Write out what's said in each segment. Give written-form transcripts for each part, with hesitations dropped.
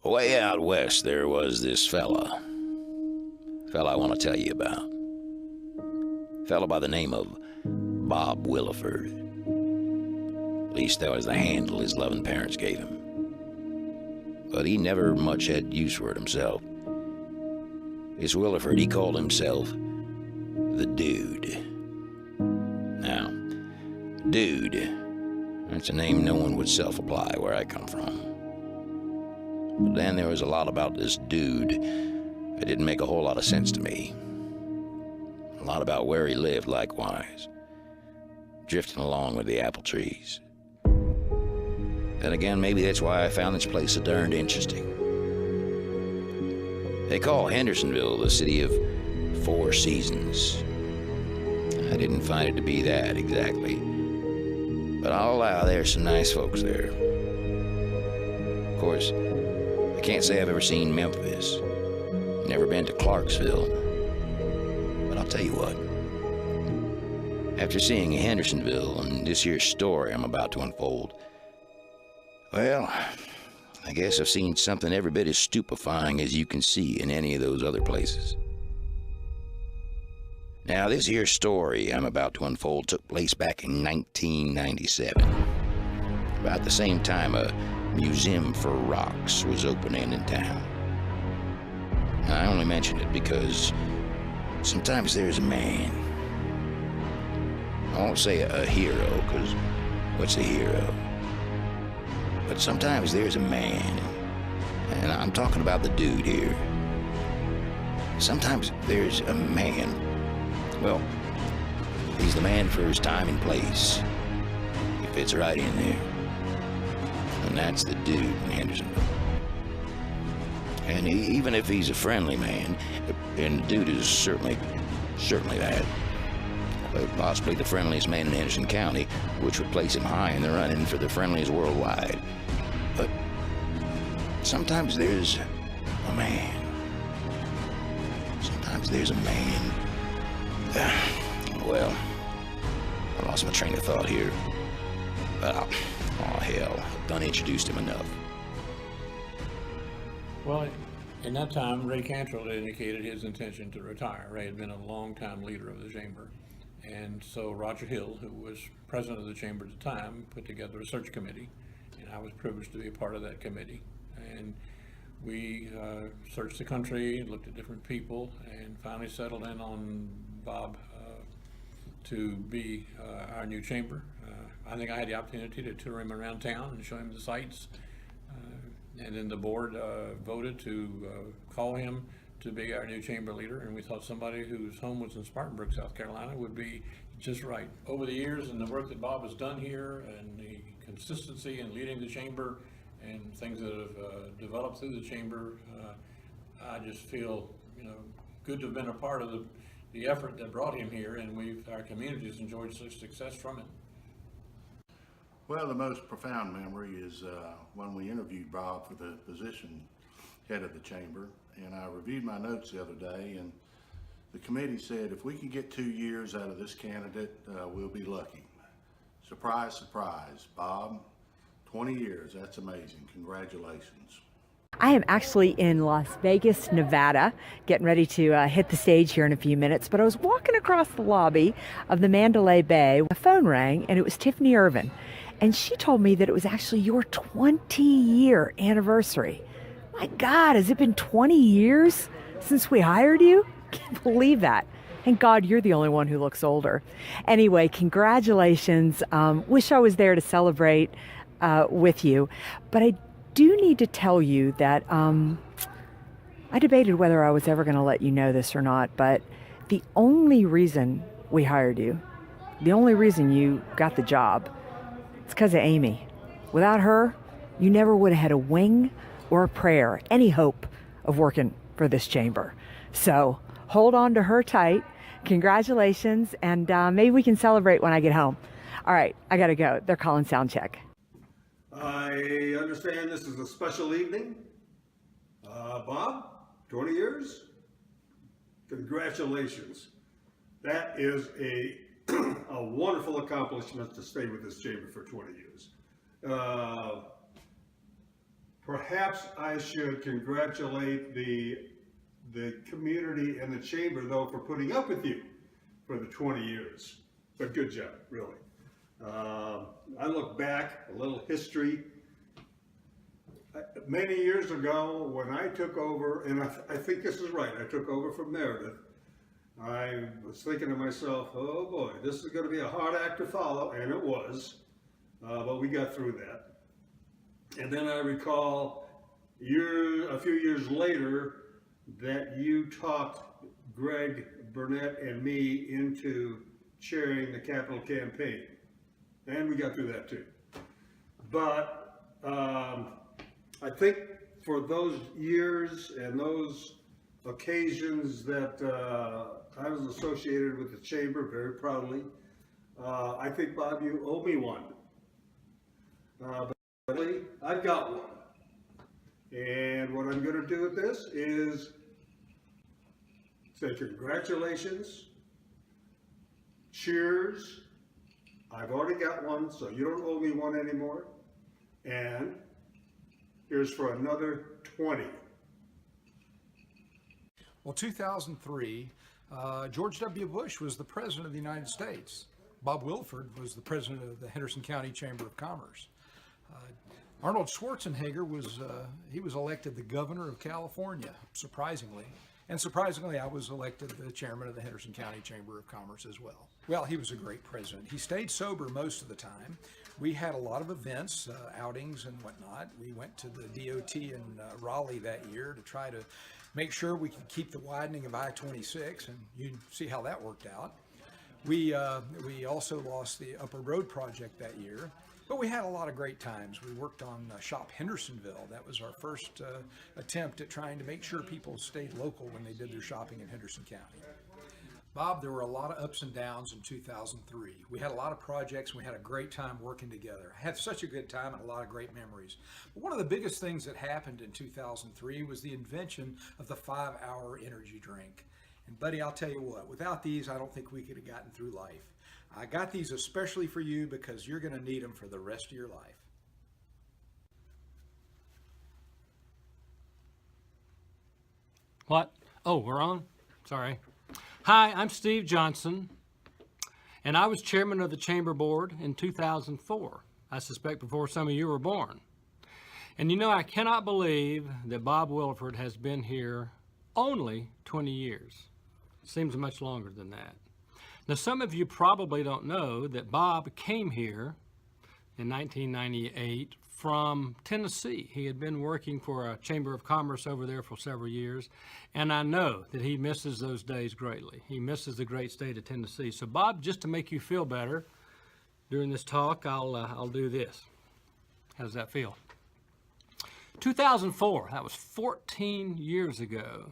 Way out west, there was this fella I want to tell you about. Fella by the name of Bob Williford. At least that was the handle his loving parents gave him. But he never much had use for it himself. This Williford, he called himself the Dude. Now, Dude, that's a name no one would self-apply where I come from. But then there was a lot about this dude that didn't make a whole lot of sense to me. A lot about where he lived, likewise. Drifting along with the apple trees. Then again, maybe that's why I found this place so darned interesting. They call Hendersonville the city of 4 seasons. I didn't find it to be that exactly. But I'll allow there's some nice folks there. Of course, I can't say I've ever seen Memphis. Never been to Clarksville. But I'll tell you what. After seeing Hendersonville and this here story I'm about to unfold, well, I guess I've seen something every bit as stupefying as you can see in any of those other places. Now, this here story I'm about to unfold took place back in 1997. About the same time a museum for rocks was opening in town. I only mention it because sometimes there's a man. I won't say a hero, because what's a hero? But sometimes there's a man, and I'm talking about the Dude here. Sometimes there's a man. Well, he's the man for his time and place. He fits right in there. And that's the Dude in Hendersonville. And even if he's a friendly man, and the Dude is certainly that, possibly the friendliest man in Henderson County, which would place him high in the running for the friendliest worldwide. But sometimes there's a man. Sometimes there's a man. Well, I lost my train of thought here. But, oh hell, I've done introduced him enough. Well, in that time, Ray Cantrell had indicated his intention to retire. Ray had been a long-time leader of the chamber. And so Roger Hill, who was president of the chamber at the time, put together a search committee. And I was privileged to be a part of that committee. And we searched the country, looked at different people, and finally settled in on Bob to be our new chamber. I think I had the opportunity to tour him around town and show him the sights. And then the board voted to call him to be our new chamber leader, and we thought somebody whose home was in Spartanburg, South Carolina would be just right. Over the years and the work that Bob has done here and the consistency in leading the chamber and things that have developed through the chamber, I just feel good to have been a part of the effort that brought him here, and our community has enjoyed such success from it. Well, the most profound memory is when we interviewed Bob for the position head of the chamber, and I reviewed my notes the other day, and the committee said if we can get 2 years out of this candidate, we'll be lucky. Surprise, surprise, Bob, 20 years, that's amazing. Congratulations. I am actually in Las Vegas, Nevada, getting ready to hit the stage here in a few minutes, but I was walking across the lobby of the Mandalay Bay. A phone rang, and it was Tiffany Irvin, and she told me that it was actually your 20-year anniversary. My God, has it been 20 years since we hired you? Can't believe that. Thank God you're the only one who looks older. Anyway, congratulations. Wish I was there to celebrate with you, but I do need to tell you that I debated whether I was ever going to let you know this or not, but the only reason we hired you, the only reason you got the job, it's because of Amy. Without her, you never would have had a wing or a prayer, any hope of working for this chamber. So hold on to her tight. Congratulations, and maybe we can celebrate when I get home. All right, I gotta go. They're calling sound check. I understand this is a special evening. Bob, 20 years? Congratulations. That is a wonderful accomplishment to stay with this chamber for 20 years. Perhaps I should congratulate the community and the chamber, though, for putting up with you for the 20 years. But good job, really. I look back, a little history. Many years ago, when I took over, and I think this is right, I took over from Meredith, I was thinking to myself, oh boy, this is going to be a hard act to follow, and it was, but we got through that. And then I recall a few years later that you talked Greg Burnett and me into chairing the capital campaign, and we got through that too. But I think for those years and those occasions that I was associated with the chamber very proudly, I think, Bob, you owe me one. But I've got one. And what I'm going to do with this is say congratulations, cheers. I've already got one, so you don't owe me one anymore. And here's for another 20. Well, 2003, George W. Bush was the President of the United States. Bob Williford was the President of the Henderson County Chamber of Commerce. Arnold Schwarzenegger was elected the Governor of California, surprisingly. And surprisingly, I was elected the Chairman of the Henderson County Chamber of Commerce as well. Well, he was a great president. He stayed sober most of the time. We had a lot of events, outings and whatnot. We went to the DOT in Raleigh that year to try to make sure we could keep the widening of I-26, and you see how that worked out. We also lost the Upper Road project that year, but we had a lot of great times. We worked on Shop Hendersonville. That was our first attempt at trying to make sure people stayed local when they did their shopping in Henderson County. Bob, there were a lot of ups and downs in 2003. We had a lot of projects. We had a great time working together. I had such a good time and a lot of great memories. But one of the biggest things that happened in 2003 was the invention of the 5-hour energy drink. And buddy, I'll tell you what, without these, I don't think we could have gotten through life. I got these especially for you because you're going to need them for the rest of your life. What? Oh, we're on? Sorry. Hi, I'm Steve Johnson, and I was chairman of the Chamber Board in 2004. I suspect before some of you were born. And you know, I cannot believe that Bob Williford has been here only 20 years. Seems much longer than that. Now, some of you probably don't know that Bob came here in 1998 from Tennessee. He had been working for a Chamber of Commerce over there for several years, and I know that he misses those days greatly. He misses the great state of Tennessee. So Bob, just to make you feel better during this talk, I'll do this. How does that feel? 2004, that was 14 years ago.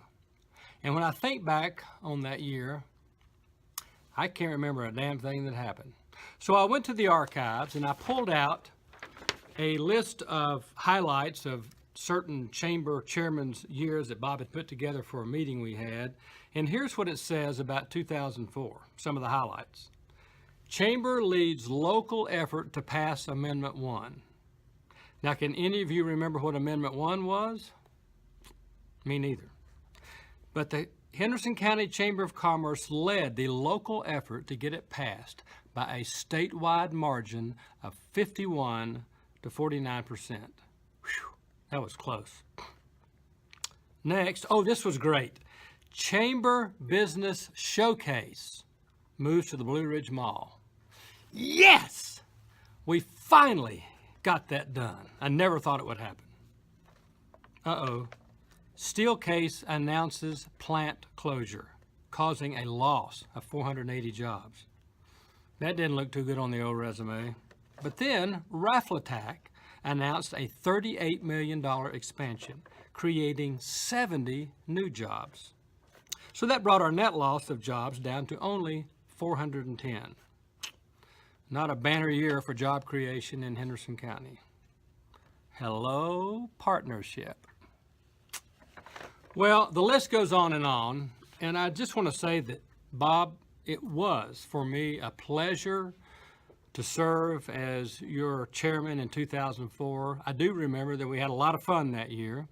And when I think back on that year, I can't remember a damn thing that happened. So I went to the archives and I pulled out a list of highlights of certain chamber chairman's years that Bob had put together for a meeting we had. And here's what it says about 2004, some of the highlights. Chamber leads local effort to pass Amendment 1. Now, can any of you remember what Amendment 1 was? Me neither. But the Henderson County Chamber of Commerce led the local effort to get it passed by a statewide margin of 51 to 49%. Whew, that was close. Next, oh, this was great. Chamber Business Showcase moves to the Blue Ridge Mall. Yes! We finally got that done. I never thought it would happen. Uh-oh. Steelcase announces plant closure, causing a loss of 480 jobs. That didn't look too good on the old resume. But then Raffletac announced a $38 million expansion, creating 70 new jobs. So that brought our net loss of jobs down to only 410. Not a banner year for job creation in Henderson County. Hello, partnership. Well, the list goes on, and I just want to say that, Bob, it was for me a pleasure to serve as your chairman in 2004. I do remember that we had a lot of fun that year.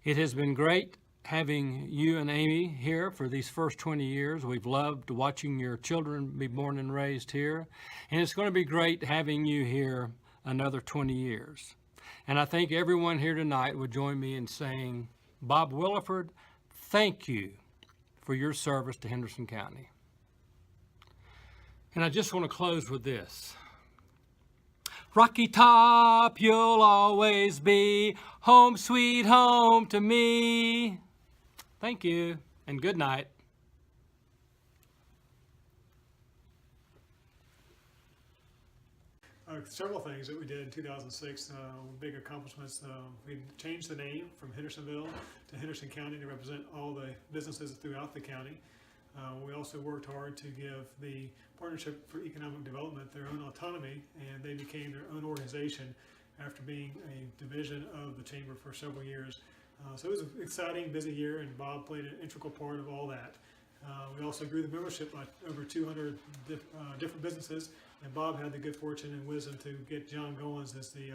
It has been great having you and Amy here for these first 20 years. We've loved watching your children be born and raised here. And it's going to be great having you here another 20 years. And I think everyone here tonight would join me in saying, Bob Williford, thank you for your service to Henderson County. And I just want to close with this. Rocky Top, you'll always be home sweet home to me. Thank you, and good night. Several things that we did in 2006, big accomplishments. We changed the name from Hendersonville to Henderson County to represent all the businesses throughout the county. We also worked hard to give the Partnership for Economic Development their own autonomy, and they became their own organization after being a division of the chamber for several years. So it was an exciting, busy year, and Bob played an integral part of all that. We also grew the membership by over 200 different businesses, and Bob had the good fortune and wisdom to get John Goins as the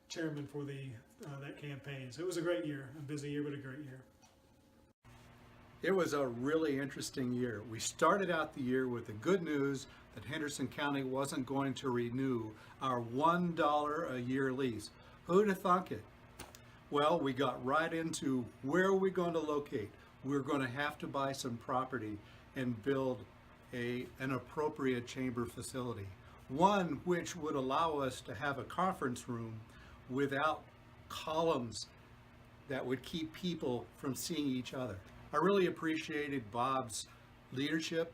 chairman for that campaign. So it was a great year, a busy year, but a great year. It was a really interesting year. We started out the year with the good news that Henderson County wasn't going to renew our $1 a year lease. Who'd have thunk it? Well, we got right into where are we going to locate. We're going to have to buy some property and build an appropriate chamber facility. One which would allow us to have a conference room without columns that would keep people from seeing each other. I really appreciated Bob's leadership.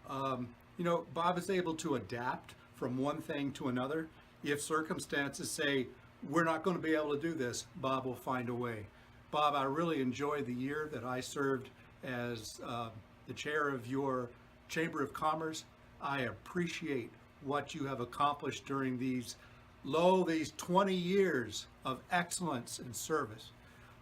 Bob is able to adapt from one thing to another. If circumstances say, we're not going to be able to do this, Bob will find a way. Bob, I really enjoyed the year that I served as the chair of your Chamber of Commerce. I appreciate what you have accomplished during these 20 years of excellence and service.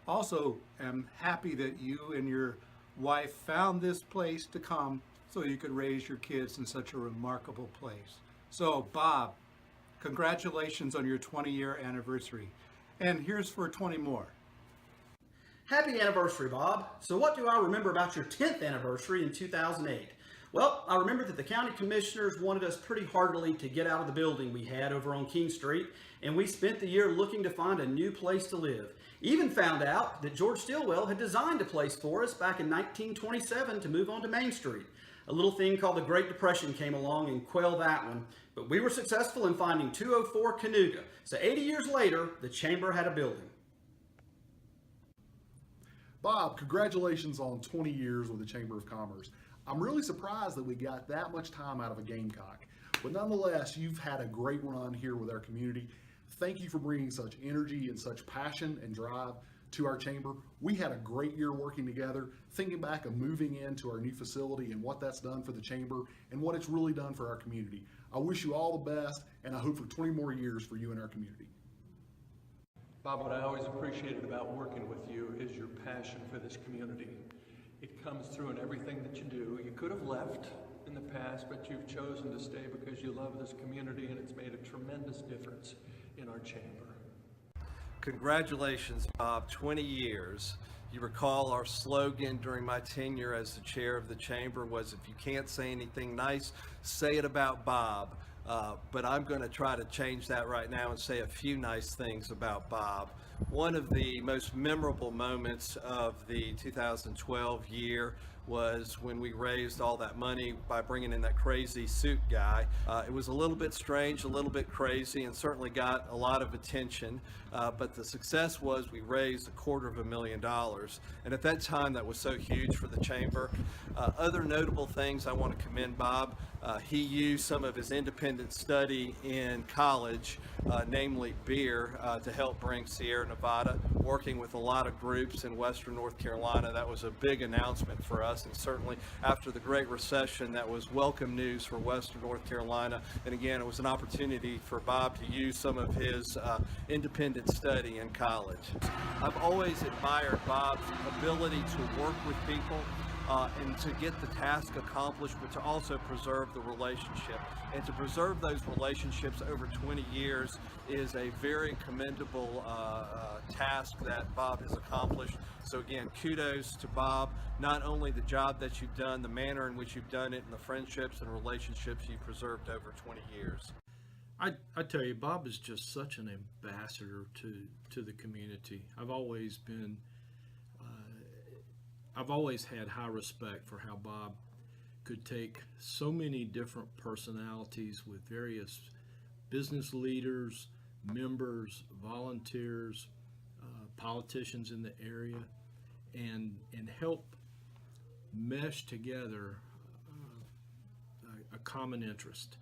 Also, am happy that you and your wife found this place to come so you could raise your kids in such a remarkable place. So, Bob, congratulations on your 20-year anniversary. And here's for 20 more. Happy anniversary, Bob. So what do I remember about your 10th anniversary in 2008? Well, I remember that the county commissioners wanted us pretty heartily to get out of the building we had over on King Street, and we spent the year looking to find a new place to live. Even found out that George Stilwell had designed a place for us back in 1927 to move on to Main Street. A little thing called the Great Depression came along and quelled that one, but we were successful in finding 204 Canuga. So 80 years later, the chamber had a building. Bob, congratulations on 20 years with the Chamber of Commerce. I'm really surprised that we got that much time out of a Gamecock. But nonetheless, you've had a great run here with our community. Thank you for bringing such energy and such passion and drive to our chamber. We had a great year working together, thinking back of moving into our new facility and what that's done for the chamber and what it's really done for our community. I wish you all the best, and I hope for 20 more years for you and our community. Bob, what I always appreciated about working with you is your passion for this community. It comes through in everything that you do. You could have left in the past, but you've chosen to stay because you love this community, and it's made a tremendous difference in our chamber. Congratulations, Bob, 20 years. You recall our slogan during my tenure as the chair of the chamber was, if you can't say anything nice, say it about Bob. But I'm going to try to change that right now and say a few nice things about Bob. One of the most memorable moments of the 2012 year was when we raised all that money by bringing in that crazy suit guy. It was a little bit strange, a little bit crazy, and certainly got a lot of attention. But the success was we raised $250,000. And at that time, that was so huge for the chamber. Other notable things I want to commend Bob. He used some of his independent study in college, namely beer, to help bring Sierra Nevada, working with a lot of groups in Western North Carolina. That was a big announcement for us, and certainly after the Great Recession, that was welcome news for Western North Carolina. And again, it was an opportunity for Bob to use some of his independent study in college. I've always admired Bob's ability to work with people, and to get the task accomplished, but to also preserve the relationship. And to preserve those relationships over 20 years is a very commendable task that Bob has accomplished. So again, kudos to Bob, not only the job that you've done, the manner in which you've done it, and the friendships and relationships you've preserved over 20 years. I tell you, Bob is just such an ambassador to the community. I've always had high respect for how Bob could take so many different personalities with various business leaders, members, volunteers, politicians in the area, and help mesh together a common interest.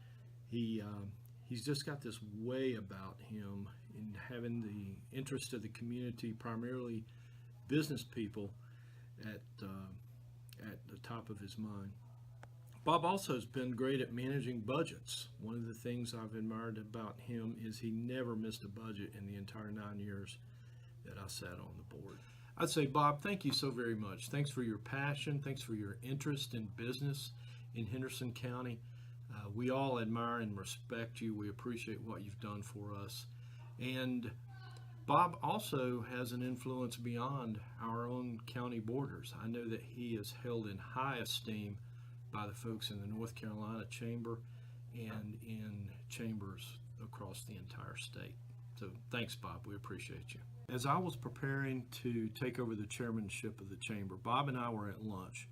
He's just got this way about him in having the interest of the community, primarily business people, at the top of his mind. Bob also has been great at managing budgets. One of the things I've admired about him is he never missed a budget in the entire 9 years that I sat on the board. I'd say, Bob, thank you so very much. Thanks for your passion. Thanks for your interest in business in Henderson County. We all admire and respect you. We appreciate what you've done for us. And Bob also has an influence beyond our own county borders. I know that he is held in high esteem by the folks in the North Carolina Chamber and in chambers across the entire state. So thanks, Bob. We appreciate you. As I was preparing to take over the chairmanship of the chamber, Bob and I were at lunch.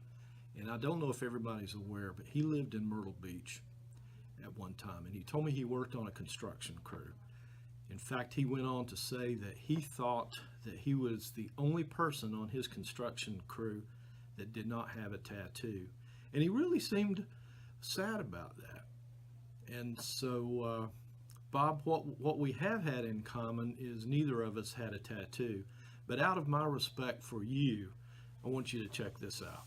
And I don't know if everybody's aware, but he lived in Myrtle Beach at one time. And he told me he worked on a construction crew. In fact, he went on to say that he thought that he was the only person on his construction crew that did not have a tattoo. And he really seemed sad about that. And so, Bob, what we have had in common is neither of us had a tattoo. But out of my respect for you, I want you to check this out.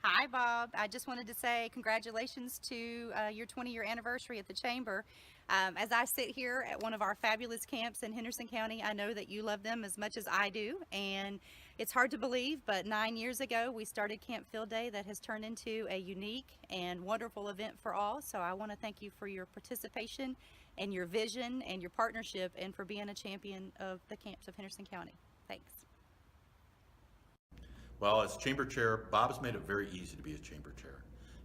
Hi, Bob. I just wanted to say congratulations to your 20-year anniversary at the Chamber. As I sit here at one of our fabulous camps in Henderson County, I know that you love them as much as I do, and it's hard to believe, but 9 years ago we started Camp Field Day that has turned into a unique and wonderful event for all. So I want to thank you for your participation and your vision and your partnership, and for being a champion of the camps of Henderson County. Thanks. Well, as chamber chair, Bob has made it very easy to be a chamber chair.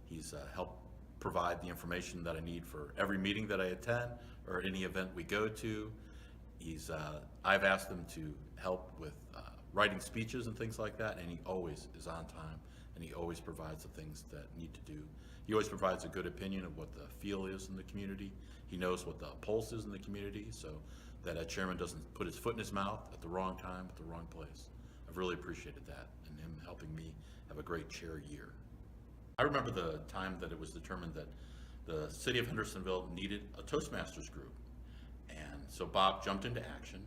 He's helped provide the information that I need for every meeting that I attend or any event we go to. I've asked him to help with writing speeches and things like that, and he always is on time, and he always provides the things that need to do. He always provides a good opinion of what the feel is in the community. He knows what the pulse is in the community, so that a chairman doesn't put his foot in his mouth at the wrong time, at the wrong place. I've really appreciated that, and him helping me have a great chair year. I remember the time that it was determined that the city of Hendersonville needed a Toastmasters group. And so Bob jumped into action,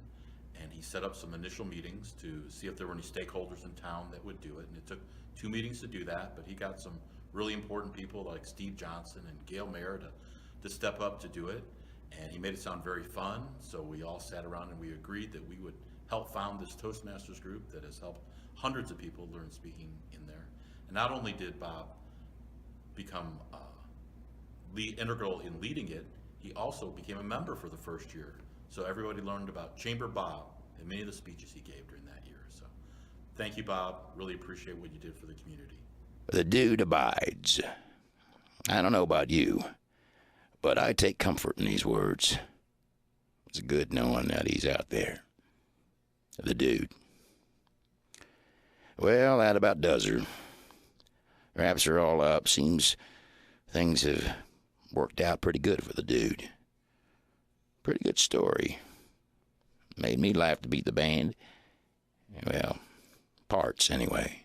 and he set up some initial meetings to see if there were any stakeholders in town that would do it. And it took 2 meetings to do that, but he got some really important people like Steve Johnson and Gail Mayer to step up to do it. And he made it sound very fun. So we all sat around and we agreed that we would help found this Toastmasters group that has helped hundreds of people learn speaking in there. And not only did Bob become integral in leading it, he also became a member for the first year. So everybody learned about Chamber Bob and many of the speeches he gave during that year. So thank you, Bob. Really appreciate what you did for the community. The dude abides. I don't know about you, but I take comfort in these words. It's good knowing that he's out there. The dude. Well, that about does her. Wraps her all up. Seems things have worked out pretty good for the dude. Pretty good story. Made me laugh to beat the band. Well, parts anyway.